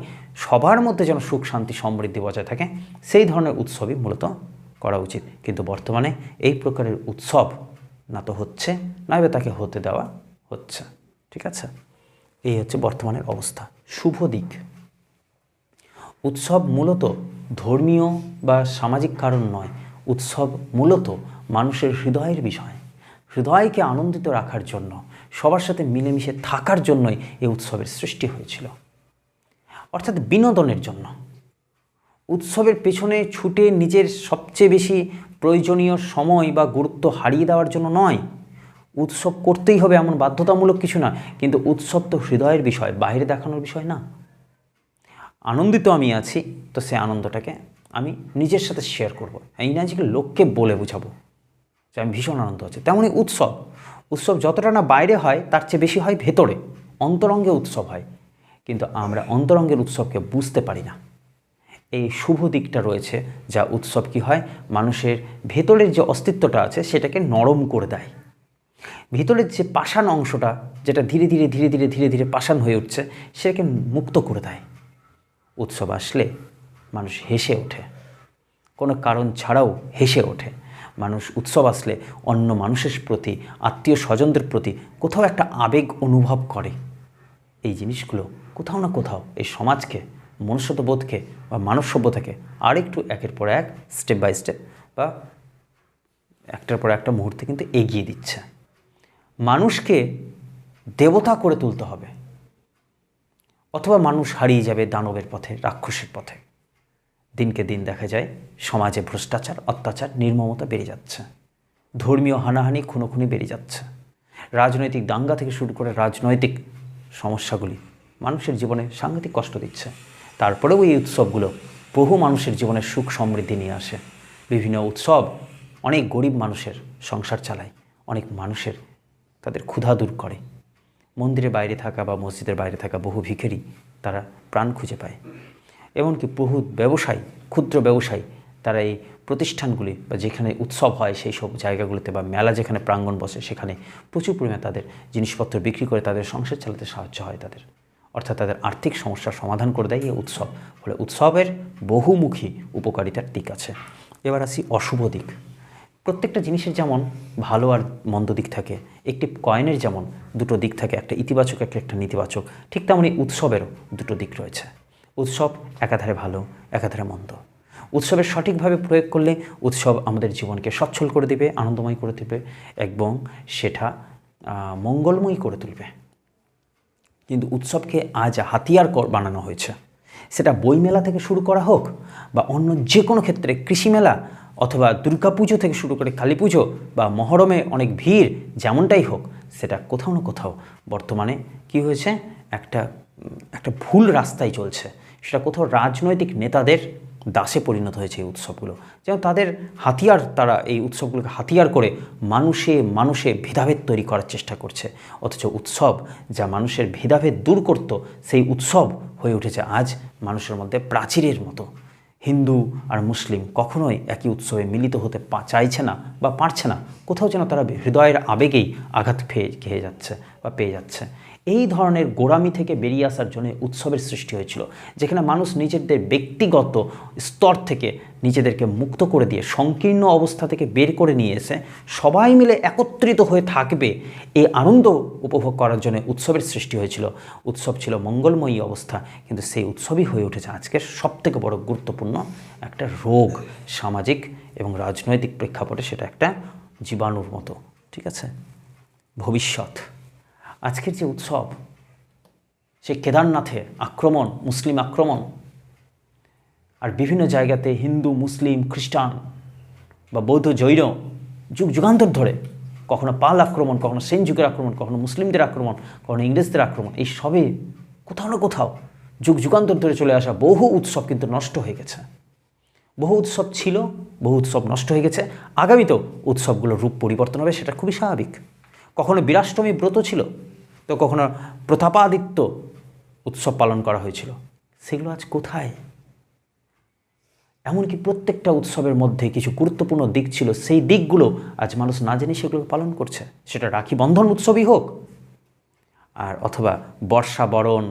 সবার মধ্যে যেন সুখ শান্তি সমৃদ্ধি বজায় থাকে, সেই ধরনের উৎসবই মূলত করা উচিত। কিন্তু বর্তমানে এই প্রকারের উৎসব না তো হচ্ছে, নইবে তাকে হতে দেওয়া হচ্ছে। ঠিক আছে, এই হচ্ছে বর্তমানের অবস্থা। শুভ দিক, উৎসব মূলত ধর্মীয় বা সামাজিক কারণ নয়, উৎসব মূলত মানুষের হৃদয়ের বিষয়। হৃদয়কে আনন্দিত রাখার জন্য, সবার সাথে মিলেমিশে থাকার জন্যই এই উৎসবের সৃষ্টি হয়েছিল, অর্থাৎ বিনোদনের জন্য। উৎসবের পেছনে ছুটে নিজের সবচেয়ে বেশি প্রয়োজনীয় সময় বা গুরুত্ব হারিয়ে দেওয়ার জন্য নয়। উৎসব করতেই হবে এমন বাধ্যতামূলক কিছু না, কিন্তু উৎসব তো হৃদয়ের বিষয়, বাইরে দেখানোর বিষয় না। আনন্দিত আমি আছি, তো সে আনন্দটাকে আমি নিজের সাথে শেয়ার করব, এই না যে লোককে বলে বোঝাবো যে আমি ভীষণ আনন্দ আছে। তেমনই উৎসব যতটা না বাইরে হয় তার চেয়ে বেশি হয় ভেতরে, অন্তরঙ্গে উৎসব হয়, কিন্তু আমরা অন্তরঙ্গের উৎসবকে বুঝতে পারি না। এই শুভ দিকটা রয়েছে, যা উৎসব কি হয়, মানুষের ভেতরের যে অস্তিত্বটা আছে সেটাকে নরম করে দেয়। ভিতরের যে পাষাণ অংশটা, যেটা ধীরে ধীরে ধীরে ধীরে ধীরে ধীরে পাষাণ হয়ে উঠছে, সেটাকে মুক্ত করে দেয়। উৎসব আসলে মানুষ হেসে ওঠে, কোনো কারণ ছাড়াও হেসে ওঠে। মানুষ উৎসব আসলে অন্য মানুষের প্রতি, আত্মীয় স্বজনদের প্রতি কোথাও একটা আবেগ অনুভব করে। এই জিনিসগুলো কোথাও না কোথাও এই সমাজকে, মনুষ্যত্ববোধকে বা মানব সভ্যতাকে আরেকটু একের পর এক, স্টেপ বাই স্টেপ বা একটার পর একটা মুহূর্তে কিন্তু এগিয়ে দিচ্ছে। মানুষকে দেবতা করে তুলতে হবে, অথবা মানুষ হারিয়ে যাবে দানবের পথে, রাক্ষসের পথে। দিনকে দিন দেখা যায় সমাজে ভ্রষ্টাচার, অত্যাচার, নির্মমতা বেড়ে যাচ্ছে, ধর্মীয় হানাহানি, খুনোখুনি বেড়ে যাচ্ছে, রাজনৈতিক দাঙ্গা থেকে শুরু করে রাজনৈতিক সমস্যাগুলি মানুষের জীবনে সাংঘাতিক কষ্ট দিচ্ছে। তারপরেও এই উৎসবগুলো বহু মানুষের জীবনে সুখ সমৃদ্ধি নিয়ে আসে। বিভিন্ন উৎসব অনেক গরিব মানুষের সংসার চালায়, অনেক মানুষের তাদের ক্ষুধা দূর করে। মন্দিরের বাইরে থাকা বা মসজিদের বাইরে থাকা বহু ভিখারি তারা প্রাণ খুঁজে পায়। এমনকি বহু ব্যবসায়ী, ক্ষুদ্র ব্যবসায়ী, তারা এই প্রতিষ্ঠানগুলি বা যেখানে উৎসব হয় সেই সব জায়গাগুলোতে বা মেলা যেখানে প্রাঙ্গণ বসে, সেখানে প্রচুর পরিমাণে তাদের জিনিসপত্র বিক্রি করে তাদের সংসার চালাতে সাহায্য হয় তাদের, অর্থাৎ তাদের আর্থিক সমস্যার সমাধান করে দেয় এই উৎসব। ফলে উৎসবের বহুমুখী উপকারিতার দিক আছে। এবার আসি অশুভ দিক। প্রত্যেকটা জিনিসের যেমন ভালো আর মন্দ দিক থাকে, একটি কয়েনের যেমন দুটো দিক থাকে, একটা ইতিবাচক একটা নেতিবাচক, ঠিক তেমনই উৎসবেরও দুটো দিক রয়েছে। উৎসব একাধারে ভালো, একাধারে মন্দ। উৎসবের সঠিকভাবে প্রয়োগ করলে উৎসব আমাদের জীবনকে সচ্ছল করে দেবে, আনন্দময় করে দেবে এবং সেটা মঙ্গলময় করে তুলবে। কিন্তু উৎসবকে আজ হাতিয়ার বানানো হয়েছে, সেটা বইমেলা থেকে শুরু করা হোক বা অন্য যে কোনো ক্ষেত্রে, কৃষি মেলা অথবা দুর্গাপুজো থেকে শুরু করে কালী পুজো বা মহরমে অনেক ভিড়, যেমনটাই হোক, সেটা কোথাও না কোথাও বর্তমানে কি হয়েছে, একটা ভুল রাস্তায় চলছে। সেটা কোথাও রাজনৈতিক নেতাদের দাসে পরিণত হয়েছে এই উৎসবগুলো, যেমন তাদের হাতিয়ার, তারা এই উৎসবগুলোকে হাতিয়ার করে মানুষে ভেদাভেদ তৈরি করার চেষ্টা করছে। অথচ উৎসব যা মানুষের ভেদাভেদ দূর করত, সেই উৎসব হয়ে উঠেছে আজ মানুষের মধ্যে প্রাচীরের মতো। হিন্দু আর মুসলিম কখনোই একই উৎসবে মিলিত হতে চাইছে না বা পারছে না। কোথাও যেন তারা হৃদয়ের আবেগেই আঘাত খেয়ে যাচ্ছে বা পেয়ে যাচ্ছে। এই ধরনের গোঁড়ামি থেকে বেরিয়ে আসার জন্য উৎসবের সৃষ্টি হয়েছিল, যেখানে মানুষ নিজেদের ব্যক্তিগত স্তর থেকে নিজেদেরকে মুক্ত করে দিয়ে সংকীর্ণ অবস্থা থেকে বের করে নিয়ে এসে সবাই মিলে একত্রিত হয়ে থাকবে, এই আনন্দ উপভোগ করার জন্য উৎসবের সৃষ্টি হয়েছিল। উৎসব ছিল মঙ্গলময়ী অবস্থা, কিন্তু সেই উৎসবই হয়ে উঠেছে আজকের সবথেকে বড় গুরুত্বপূর্ণ একটা রোগ। সামাজিক এবং রাজনৈতিক প্রেক্ষাপটে সেটা একটা জীবাণুর মতো, ঠিক আছে। ভবিষ্যৎ আজকের যে উৎসব, সে কেদারনাথের আক্রমণ, মুসলিম আক্রমণ, আর বিভিন্ন জায়গাতে হিন্দু, মুসলিম, খ্রিস্টান বা বৌদ্ধ, জৈন যুগান্তর ধরে কখনো পাল আক্রমণ, কখনো সেন যুগের আক্রমণ, কখনো মুসলিমদের আক্রমণ, কখনো ইংরেজদের আক্রমণ, এই সবে কোথাও না কোথাও যুগান্তর ধরে চলে আসা বহু উৎসব কিন্তু নষ্ট হয়ে গেছে। বহু উৎসব ছিল, বহু উৎসব নষ্ট হয়ে গেছে। আগামীতেও উৎসবগুলোর রূপ পরিবর্তন হবে, সেটা খুবই স্বাভাবিক। কখনো বীরাষ্টমী ব্রত ছিল, তো কখনো প্রতাপাদিত্য উৎসব পালন করা হয়েছিল, সেগুলো আজ কোথায়? এমনকি প্রত্যেকটা উৎসবের মধ্যে কিছু গুরুত্বপূর্ণ দিক ছিল, সেই দিকগুলো আজ মানুষ না জেনে সেগুলোকে পালন করছে। সেটা রাখি বন্ধন উৎসবই হোক আর অথবা বর্ষা বরণ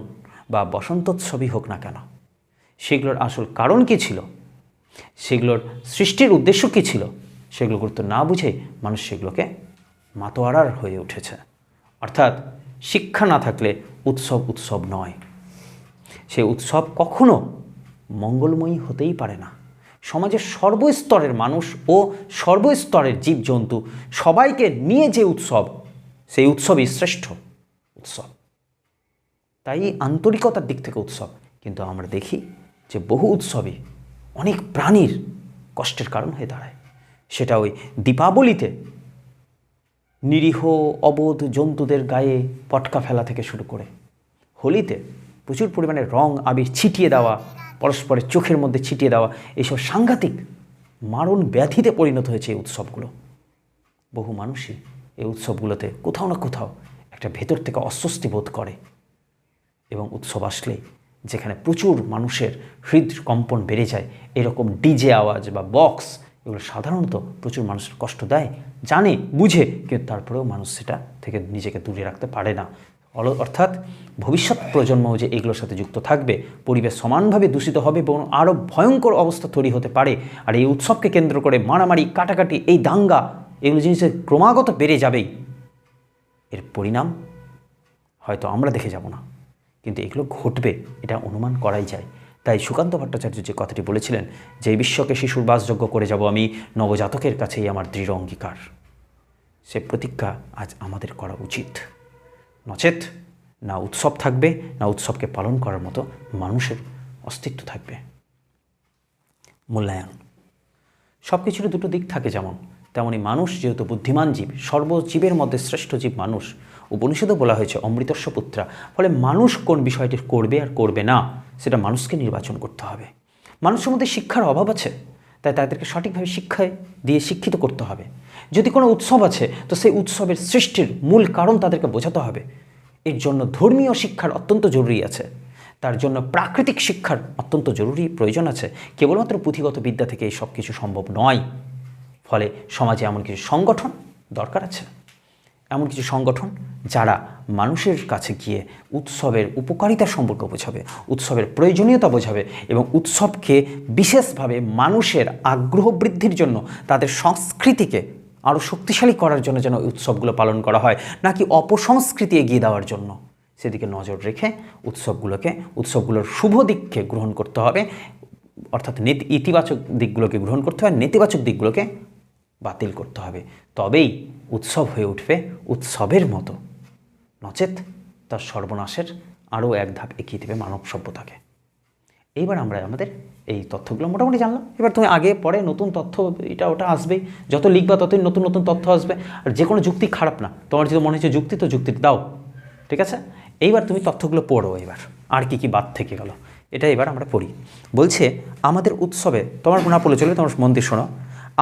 বা বসন্তোৎসবই হোক না কেন, সেগুলোর আসল কারণ কী ছিল, সেগুলোর সৃষ্টির উদ্দেশ্য কী ছিল, সেগুলো গুরুত্ব না বুঝেই মানুষ সেগুলোকে মাতোয়ারার হয়ে উঠেছে। অর্থাৎ শিক্ষা না থাকলে উৎসব নয়, সেই উৎসব কখনো মঙ্গলময়ী হতেই পারে না। সমাজের সর্বস্তরের মানুষ ও সর্বস্তরের জীবজন্তু সবাইকে নিয়ে যে উৎসব, সেই উৎসবই শ্রেষ্ঠ উৎসব। তাই আন্তরিকতার দিক থেকে উৎসব। কিন্তু আমরা দেখি যে বহু উৎসবই অনেক প্রাণীর কষ্টের কারণ হয়ে দাঁড়ায়। সেটা ওই দীপাবলিতে নিরীহ অবোধ জন্তুদের গায়ে পটকা ফেলা থেকে শুরু করে হোলিতে প্রচুর পরিমাণে রং আবির ছিটিয়ে দেওয়া, পরস্পরের চোখের মধ্যে ছিটিয়ে দেওয়া, এইসব সাংঘাতিক মারণ ব্যাধিতে পরিণত হয়েছে এই উৎসবগুলো। বহু মানুষই এই উৎসবগুলোতে কোথাও না কোথাও একটা ভেতর থেকে অস্বস্তি বোধ করে, এবং উৎসব আসলে যেখানে প্রচুর মানুষের হৃদকম্পন বেড়ে যায়, এরকম ডিজে আওয়াজ বা বক্স এগুলো সাধারণত প্রচুর মানুষের কষ্ট দেয়, জানে বুঝে, কিন্তু তারপরেও মানুষ সেটা থেকে নিজেকে দূরে রাখতে পারে না। অর্থাৎ ভবিষ্যৎ প্রজন্মও যে এগুলোর সাথে যুক্ত থাকবে, পরিবেশ সমানভাবে দূষিত হবে এবং আরও ভয়ঙ্কর অবস্থা তৈরি হতে পারে। আর এই উৎসবকে কেন্দ্র করে মারামারি, কাটাকাটি, এই দাঙ্গা, এগুলো জিনিসের ক্রমাগত বেড়ে যাবেই। এর পরিণাম হয়তো আমরা দেখে যাব না, কিন্তু এগুলো ঘটবে, এটা অনুমান করাই যায়। তাই সুকান্ত ভট্টাচার্য যে কথাটি বলেছিলেন যে এই বিশ্বকে শিশুর বাসযোগ্য করে যাব আমি, নবজাতকের কাছেই আমার দৃঢ় অঙ্গীকার, সে প্রতিজ্ঞা আজ আমাদের করা উচিত। নচেত না উৎসব থাকবে, না উৎসবকে পালন করার মতো মানুষের অস্তিত্ব থাকবে। মূল্যায়ন, সব কিছুরই দুটো দিক থাকে, যেমন তেমনি মানুষ যেহেতু বুদ্ধিমান জীব, সর্বজীবের মধ্যে শ্রেষ্ঠ জীব মানুষ, উপনিষদে বলা হয়েছে অমৃতস্য পুত্রা। ফলে মানুষ কোন বিষয়টি করবে আর করবে না সেটা মানুষকে নির্বাচন করতে হবে। মানুষের মধ্যে শিক্ষার অভাব আছে, তাই তাদেরকে সঠিকভাবে শিক্ষায় দিয়ে শিক্ষিত করতে হবে। যদি কোনো উৎসব আছে তো সেই উৎসবের সৃষ্টির মূল কারণ তাদেরকে বোঝাতে হবে। এর জন্য ধর্মীয় শিক্ষার অত্যন্ত জরুরি আছে, তার জন্য প্রাকৃতিক শিক্ষার অত্যন্ত জরুরি প্রয়োজন আছে। কেবলমাত্র পুঁথিগত বিদ্যা থেকে এই সব কিছু সম্ভব নয়। ফলে সমাজে এমন কিছু সংগঠন দরকার আছে, এমন কিছু সংগঠন যারা মানুষের কাছে গিয়ে উৎসবের উপকারিতা সম্পর্কে বোঝাবে, উৎসবের প্রয়োজনীয়তা বোঝাবে, এবং উৎসবকে বিশেষভাবে মানুষের আগ্রহ বৃদ্ধির জন্য, তাদের সংস্কৃতিকে আরও শক্তিশালী করার জন্য যেন উৎসবগুলো পালন করা হয়, নাকি অপসংস্কৃতি এগিয়ে দেওয়ার জন্য, সেদিকে নজর রেখে উৎসবগুলোর শুভ দিককে গ্রহণ করতে হবে। অর্থাৎ ইতিবাচক দিকগুলোকে গ্রহণ করতে হবে, নেতিবাচক দিকগুলোকে বাতিল করতে হবে। তবেই উৎসব হয়ে উঠবে উৎসবের মতো, নচেত তার সর্বনাশের আরও এক ধাপ এগিয়ে দেবে মানব সভ্যতাকে। এইবার আমরা আমাদের এই তথ্যগুলো মোটামুটি জানলাম। এবার তুমি আগে পরে নতুন তথ্য এটা ওটা আসবেই, যত লিখবা ততই নতুন নতুন তথ্য আসবে। আর যে কোনো যুক্তি খারাপ না, তোমার যদি মনে হচ্ছে যুক্তি, তো যুক্তি দাও, ঠিক আছে? এইবার তুমি তথ্যগুলো পড়ো। এবার আর কি কি বাদ থেকে গেল এটা এবার আমরা পড়ি। বলছে আমাদের উৎসবে, তোমার না পড়লে চলবে, তোমার মন দিয়ে শোনো,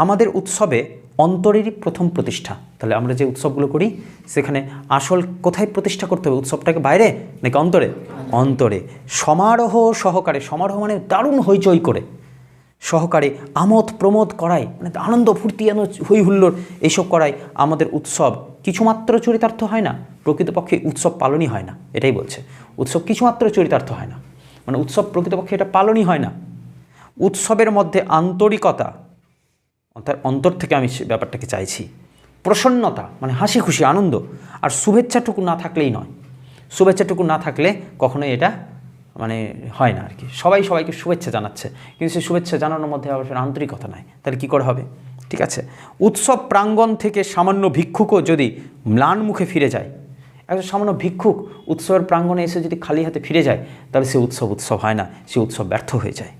আমাদের উৎসবে অন্তরেরই প্রথম প্রতিষ্ঠা। তাহলে আমরা যে উৎসবগুলো করি সেখানে আসল কোথায় প্রতিষ্ঠা করতে হবে? উৎসবটাকে বাইরে নাকি অন্তরে? অন্তরে। সমারোহ সহকারে, সমারোহ মানে দারুণ হইচই করে, সহকারে আমোদ প্রমোদ করায়, মানে আনন্দ ফুর্তি হই হুল্লোড় এইসব করায় আমাদের উৎসব কিছুমাত্র চরিতার্থ হয় না, প্রকৃতপক্ষে উৎসব পালনই হয় না। এটাই বলছে, উৎসব কিছুমাত্র চরিতার্থ হয় না, মানে উৎসব প্রকৃতপক্ষে এটা পালনই হয় না। উৎসবের মধ্যে আন্তরিকতা, অর্থাৎ অন্তর থেকে আমি ব্যাপারটাকে চাইছি, প্রসন্নতা মানে হাসি খুশি আনন্দ, আর শুভেচ্ছাটুকু না থাকলেই নয়। শুভেচ্ছাটুকু না থাকলে কখনোই এটা মানে হয় না আর কি। সবাই সবাইকে শুভেচ্ছা জানাচ্ছে, কিন্তু সেই শুভেচ্ছা জানানোর মধ্যে আবার আন্তরিকতা নাই, তাহলে কী করে হবে? ঠিক আছে, উৎসব প্রাঙ্গণ থেকে সামান্য ভিক্ষুকও যদি ম্লান মুখে ফিরে যায়, একজন সামান্য ভিক্ষুক উৎসবের প্রাঙ্গণে এসে যদি খালি হাতে ফিরে যায়, তাহলে সে উৎসব হয় না, সে উৎসব ব্যর্থ হয়ে যায়।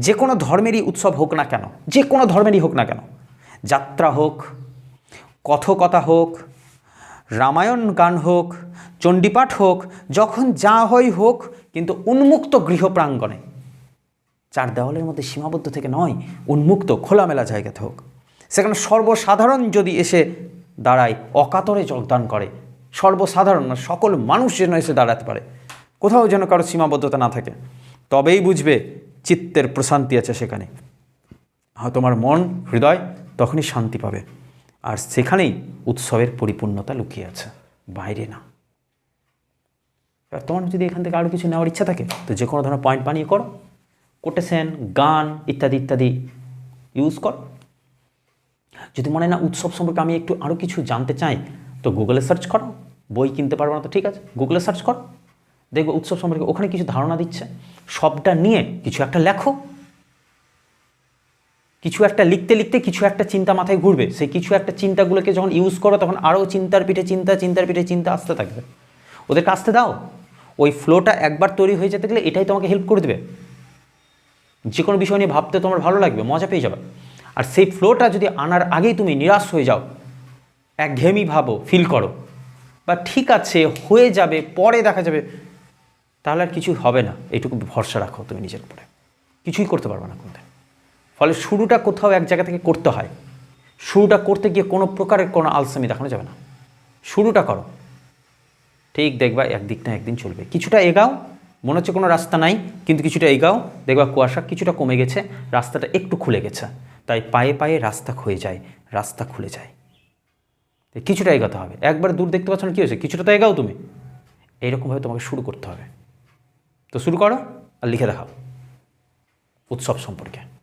যে কোনো ধর্মেরই উৎসব হোক না কেন, যে কোনো ধর্মেরই হোক না কেন, যাত্রা হোক, কথকতা হোক, রামায়ণ গান হোক, চণ্ডীপাঠ হোক, যখন যা হয় হোক, কিন্তু উন্মুক্ত গৃহ প্রাঙ্গণে, চার দেওয়ালের মধ্যে সীমাবদ্ধ থেকে নয়, উন্মুক্ত খোলামেলা জায়গাতে হোক। সেখানে সর্বসাধারণ যদি এসে দাঁড়ায়, অকাতরে যোগদান করে, সর্বসাধারণ না, সকল মানুষ যেন এসে দাঁড়াতে পারে, কোথাও যেন কারো সীমাবদ্ধতা না থাকে, তবেই বুঝবে চিত্তের প্রশান্তি আছে সেখানে। তোমার মন হৃদয় তখনই শান্তি পাবে, আর সেখানেই উৎসবের পরিপূর্ণতা লুকিয়ে আছে, বাইরে না। এবার তোমার যদি এখান থেকে আরও কিছু নেওয়ার ইচ্ছা থাকে তো যে কোনো ধরনের পয়েন্ট বানিয়ে করো, কোটেশন, গান ইত্যাদি ইত্যাদি ইউজ করো। যদি মনে হয় না উৎসব সম্পর্কে আমি একটু আরও কিছু জানতে চাই, তো গুগলে সার্চ করো। বই কিনতে পারবো না তো ঠিক আছে, গুগলে সার্চ করো, দেখবো উৎসব সম্পর্কে ওখানে কিছু ধারণা দিচ্ছে। সবটা নিয়ে কিছু একটা লেখো, কিছু একটা লিখতে লিখতে কিছু একটা চিন্তা মাথায় ঘুরবে, সেই কিছু একটা চিন্তাগুলোকে যখন ইউজ করো তখন আরও চিন্তার পিঠে চিন্তা, চিন্তার পিঠে চিন্তা আসতে থাকবে। ওদেরকে আসতে দাও, ওই ফ্লোটা একবার তৈরি হয়ে যেতে গেলে এটাই তোমাকে হেল্প করে দেবে। যে কোনো বিষয় নিয়ে ভাবতে তোমার ভালো লাগবে, মজা পেয়ে যাবে। আর সেই ফ্লোটা যদি আনার আগেই তুমি নিরাশ হয়ে যাও, একঘেয়েমি ভাবো, ফিল করো, বা ঠিক আছে হয়ে যাবে, পরে দেখা যাবে, তাহলে আর কিছু হবে না। এইটুকু ভরসা রাখো তুমি নিজের উপরে, কিছুই করতে পারবে না কোনদিন। ফলে শুরুটা কোথাও এক জায়গা থেকে করতে হয়। শুরুটা করতে গিয়ে কোনো প্রকারের কোনো আলসেমি দেখানো যাবে না। শুরুটা করো, ঠিক দেখবা একদিক না একদিন চলবে। কিছুটা এগাও, মনে হচ্ছে কোনো রাস্তা নাই, কিন্তু কিছুটা এগাও, দেখবা কুয়াশা কিছুটা কমে গেছে, রাস্তাটা একটু খুলে গেছে। তাই পায়ে পায়ে রাস্তা হয়ে যায়, রাস্তা খুলে যায়। কিছুটা এগাতে হবে। একবার দূর দেখতে পাচ্ছ না, কী হয়েছে, কিছুটা তো এগাও তুমি। এইরকমভাবে তোমাকে শুরু করতে হবে। তো শুরু করো আর লিখে দেখাও উৎসব সম্পর্কে।